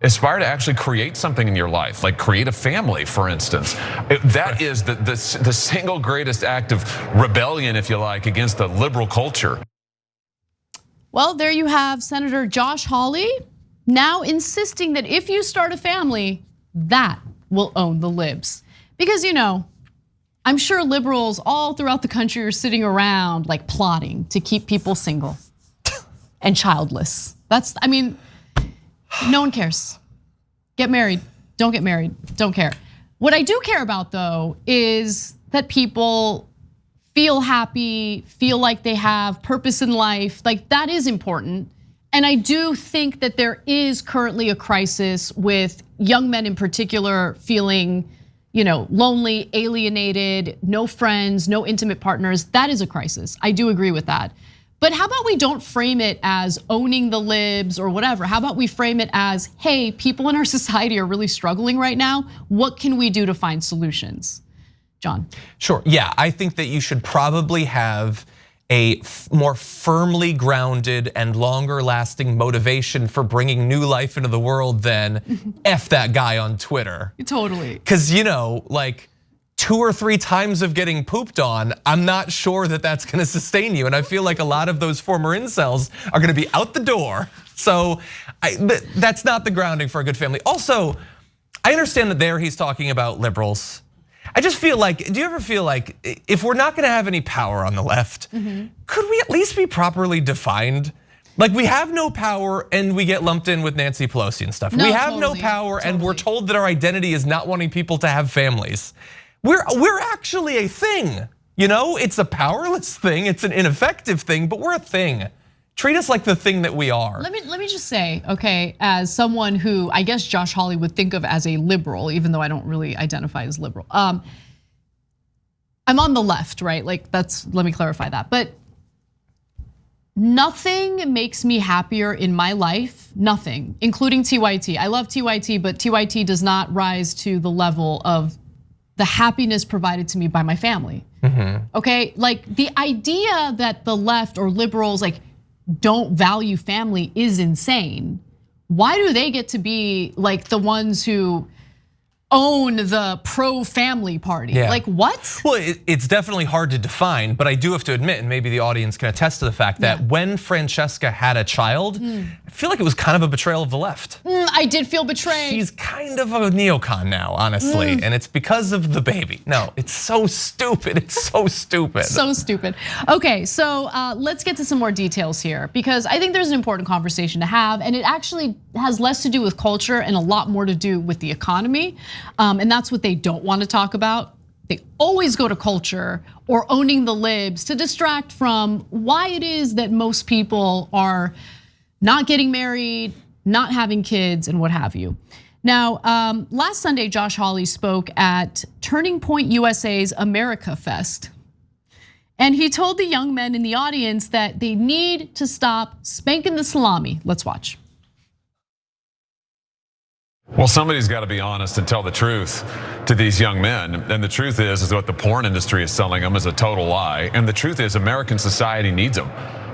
Aspire to actually create something in your life, like create a family, for instance. That is the single greatest act of rebellion, if you like, against the liberal culture. Well, there you have Senator Josh Hawley now insisting that if you start a family, that will own the libs. Because, you know, I'm sure liberals all throughout the country are sitting around like plotting to keep people single and childless. I mean, no one cares. Get married, don't get married, don't care. What I do care about though is that people feel happy, feel like they have purpose in life. Like that is important. And I do think that there is currently a crisis with young men in particular feeling, you know, lonely, alienated, no friends, no intimate partners. That is a crisis. I do agree with that. But how about we don't frame it as owning the libs or whatever? How about we frame it as, hey, people in our society are really struggling right now. What can we do to find solutions? John. Sure, yeah, I think that you should probably have a more firmly grounded and longer lasting motivation for bringing new life into the world than F that guy on Twitter. Totally. Because, you know, like 2 or 3 times of getting pooped on, I'm not sure that that's gonna sustain you. And I feel like a lot of those former incels are gonna be out the door. So that's not the grounding for a good family. Also, I understand that there he's talking about liberals. I just feel like, do you ever feel like if we're not gonna have any power on the left, could we at least be properly defined? Like we have no power and we get lumped in with Nancy Pelosi and stuff. We have no power and we're told that our identity is not wanting people to have families. We're actually a thing, you know? It's a powerless thing, it's an ineffective thing, but we're a thing. Treat us like the thing that we are. Let me just say, okay, as someone who I guess Josh Hawley would think of as a liberal, even though I don't really identify as liberal. I'm on the left, right? Like let me clarify that. But nothing makes me happier in my life, nothing, including TYT. I love TYT, but TYT does not rise to the level of the happiness provided to me by my family. Okay, like the idea that the left or liberals like don't value family is insane. Why do they get to be like the ones who own the pro-family party? Yeah. Like what? Well, it's definitely hard to define, but I do have to admit, and maybe the audience can attest to the fact that when Francesca had a child, I feel like it was kind of a betrayal of the left. I did feel betrayed. She's kind of a neocon now, honestly, and it's because of the baby. No, it's so stupid, it's so stupid. So stupid. Okay, so let's get to some more details here because I think there's an important conversation to have and it actually has less to do with culture and a lot more to do with the economy. And that's what they don't want to talk about. They always go to culture or owning the libs to distract from why it is that most people are not getting married, not having kids, and what have you. Now, last Sunday, Josh Hawley spoke at Turning Point USA's America Fest. And he told the young men in the audience that they need to stop spanking the salami. Let's watch. Well, somebody's got to be honest and tell the truth to these young men. And the truth is what the porn industry is selling them is a total lie. And the truth is American society needs them.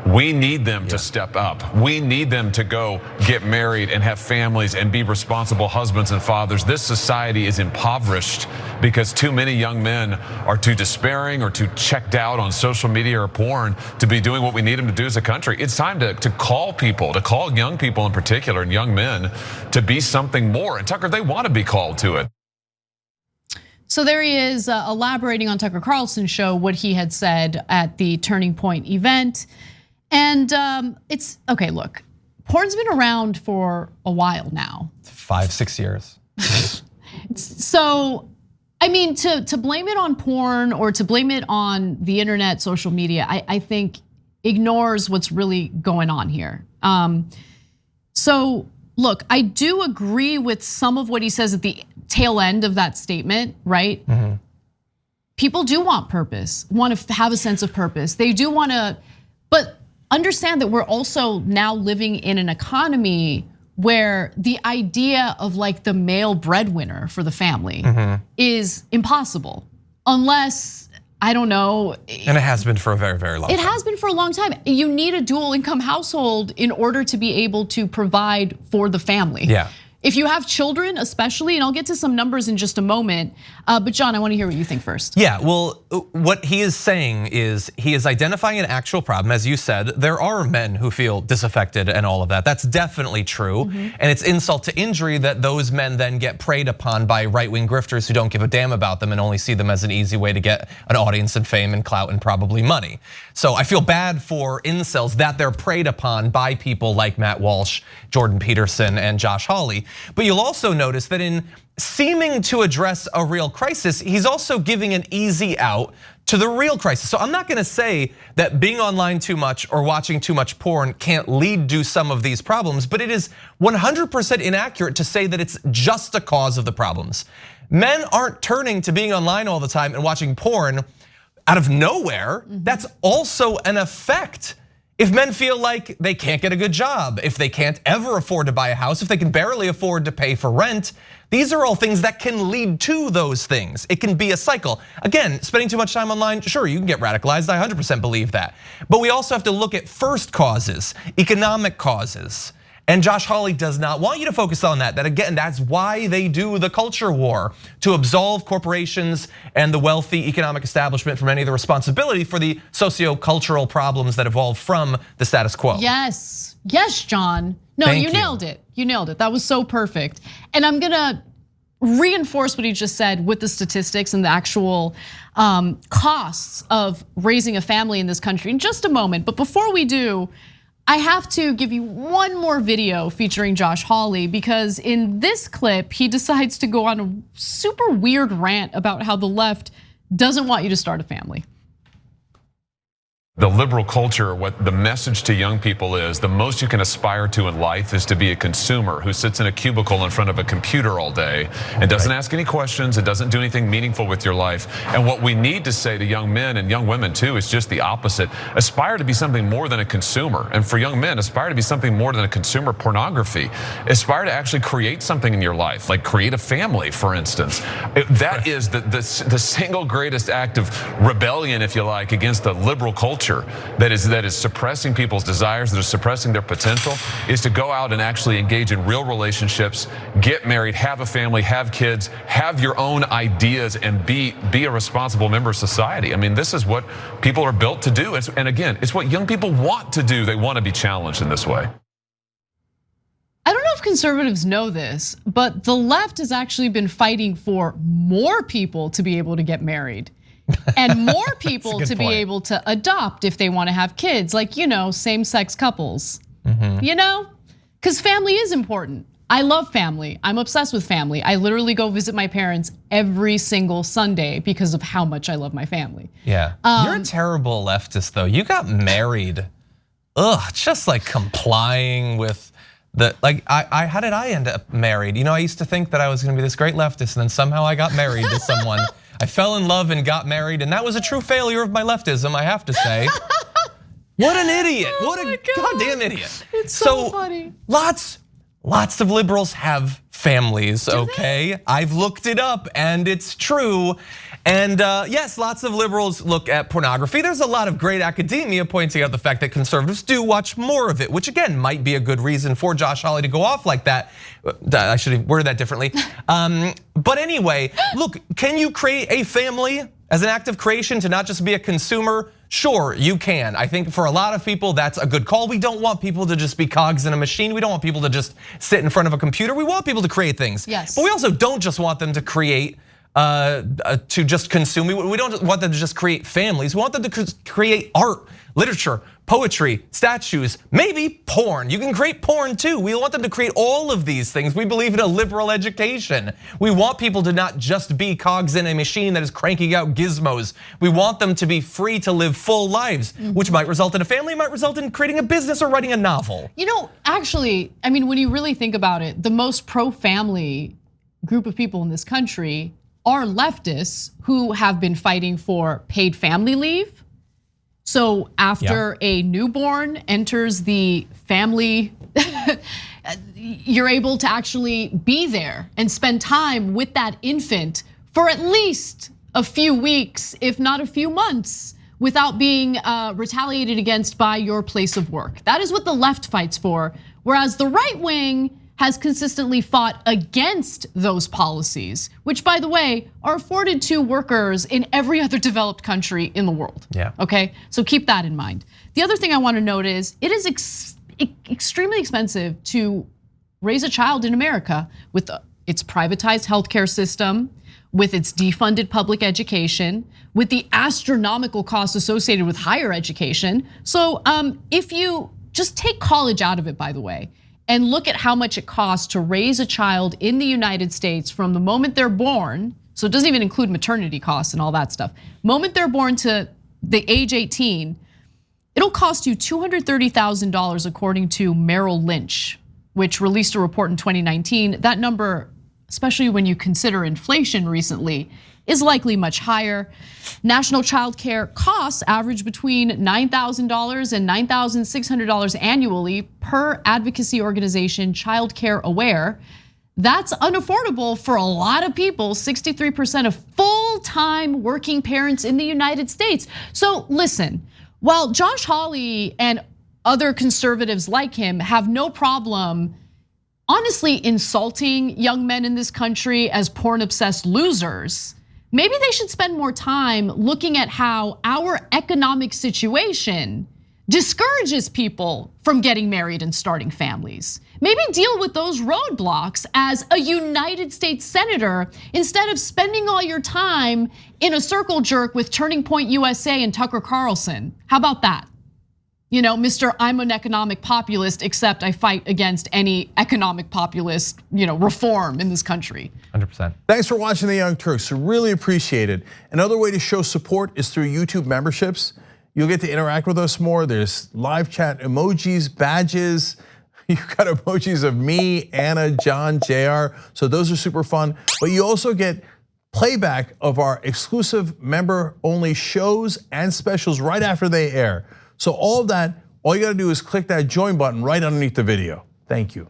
We need them to step up. We need them to go get married and have families and be responsible husbands and fathers. This society is impoverished because too many young men are too despairing or too checked out on social media or porn to be doing what we need them to do as a country. It's time to call people, to call young people in particular and young men to be something more. And Tucker, they want to be called to it. So there he is elaborating on Tucker Carlson's show what he had said at the Turning Point event. And it's, okay, look, porn's been around for a while now. 5-6 years. So, I mean, to blame it on porn or to blame it on the internet, social media, I think ignores what's really going on here. So look, I do agree with some of what he says at the tail end of that statement, right? People do want purpose, want to have a sense of purpose. They do want to, but understand that we're also now living in an economy where the idea of like the male breadwinner for the family is impossible unless, I don't know. And it has been for a very, very long time. It has been for a long time. You need a dual income household in order to be able to provide for the family. Yeah. If you have children, especially, and I'll get to some numbers in just a moment. But John, I want to hear what you think first. Yeah, well, what he is saying is he is identifying an actual problem. As you said, there are men who feel disaffected and all of that. That's definitely true. And it's insult to injury that those men then get preyed upon by right-wing grifters who don't give a damn about them and only see them as an easy way to get an audience and fame and clout and probably money. So I feel bad for incels that they're preyed upon by people like Matt Walsh, Jordan Peterson, and Josh Hawley. But you'll also notice that in seeming to address a real crisis, he's also giving an easy out to the real crisis. So I'm not gonna say that being online too much or watching too much porn can't lead to some of these problems, but it is 100% inaccurate to say that it's just a cause of the problems. Men aren't turning to being online all the time and watching porn out of nowhere. That's also an effect. If men feel like they can't get a good job, if they can't ever afford to buy a house, if they can barely afford to pay for rent, these are all things that can lead to those things. It can be a cycle. Again, spending too much time online, sure, you can get radicalized, I 100% believe that. But we also have to look at first causes, economic causes. And Josh Hawley does not want you to focus on that. That again, that's why they do the culture war, to absolve corporations and the wealthy economic establishment from any of the responsibility for the socio-cultural problems that evolve from the status quo. Yes, yes, John. No, you nailed it. You nailed it. That was so perfect. And I'm gonna reinforce what he just said with the statistics and the actual costs of raising a family in this country in just a moment. But before we do, I have to give you one more video featuring Josh Hawley, because in this clip, he decides to go on a super weird rant about how the left doesn't want you to start a family. The liberal culture, what the message to young people is, the most you can aspire to in life is to be a consumer who sits in a cubicle in front of a computer all day and doesn't ask any questions, it doesn't do anything meaningful with your life. And what we need to say to young men and young women too is just the opposite. Aspire to be something more than a consumer. And for young men, aspire to be something more than a consumer pornography. Aspire to actually create something in your life, like create a family, for instance. That is the single greatest act of rebellion, if you like, against the liberal culture. That is suppressing people's desires, that is suppressing their potential, is to go out and actually engage in real relationships, get married, have a family, have kids, have your own ideas, and be a responsible member of society. I mean, this is what people are built to do. And again, it's what young people want to do. They want to be challenged in this way. I don't know if conservatives know this, but the left has actually been fighting for more people to be able to get married. And more people to be able to adopt if they want to have kids, like, same-sex couples. Because family is important. I love family. I'm obsessed with family. I literally go visit my parents every single Sunday because of how much I love my family. Yeah, you're a terrible leftist though. You got married, just like complying with how did I end up married? I used to think that I was gonna be this great leftist and then somehow I got married to someone. I fell in love and got married, and that was a true failure of my leftism, I have to say. What an idiot, what a goddamn idiot. It's so funny. Lots of liberals have families, okay? I've looked it up and it's true. And yes, lots of liberals look at pornography. There's a lot of great academia pointing out the fact that conservatives do watch more of it, which again, might be a good reason for Josh Hawley to go off like that. I should have worded that differently. But anyway, look, can you create a family as an act of creation to not just be a consumer? Sure, you can. I think for a lot of people, that's a good call. We don't want people to just be cogs in a machine. We don't want people to just sit in front of a computer. We want people to create things. Yes. But we also don't just want them to create, to just consume. We don't want them to just create families. We want them to create art, literature, poetry, statues, maybe porn. You can create porn too. We want them to create all of these things. We believe in a liberal education. We want people to not just be cogs in a machine that is cranking out gizmos. We want them to be free to live full lives, which might result in a family, might result in creating a business or writing a novel. Actually, I mean, when you really think about it, the most pro-family group of people in this country are leftists who have been fighting for paid family leave. So after a newborn enters the family, you're able to actually be there and spend time with that infant for at least a few weeks, if not a few months, without being retaliated against by your place of work. That is what the left fights for. Whereas the right wing has consistently fought against those policies, which, by the way, are afforded to workers in every other developed country in the world. Yeah. Okay, so keep that in mind. The other thing I want to note is it is extremely expensive to raise a child in America with its privatized healthcare system, with its defunded public education, with the astronomical costs associated with higher education. So if you just take college out of it, by the way, and look at how much it costs to raise a child in the United States from the moment they're born, so it doesn't even include maternity costs and all that stuff. Moment they're born to the age 18, it'll cost you $230,000 according to Merrill Lynch, which released a report in 2019. That number, especially when you consider inflation recently, is likely much higher. National child care costs average between $9,000 and $9,600 annually per advocacy organization Child Care Aware. That's unaffordable for a lot of people, 63% of full-time working parents in the United States. So listen, while Josh Hawley and other conservatives like him have no problem honestly insulting young men in this country as porn-obsessed losers, maybe they should spend more time looking at how our economic situation discourages people from getting married and starting families. Maybe deal with those roadblocks as a United States senator instead of spending all your time in a circle jerk with Turning Point USA and Tucker Carlson. How about that? You know, Mr. I'm an economic populist, except I fight against any economic populist, reform in this country. 100%. Thanks for watching The Young Turks, really appreciate it. Another way to show support is through YouTube memberships. You'll get to interact with us more. There's live chat emojis, badges. You've got emojis of me, Anna, John, JR. So those are super fun. But you also get playback of our exclusive member-only shows and specials right after they air. So all of that, all you gotta do is click that join button right underneath the video. Thank you.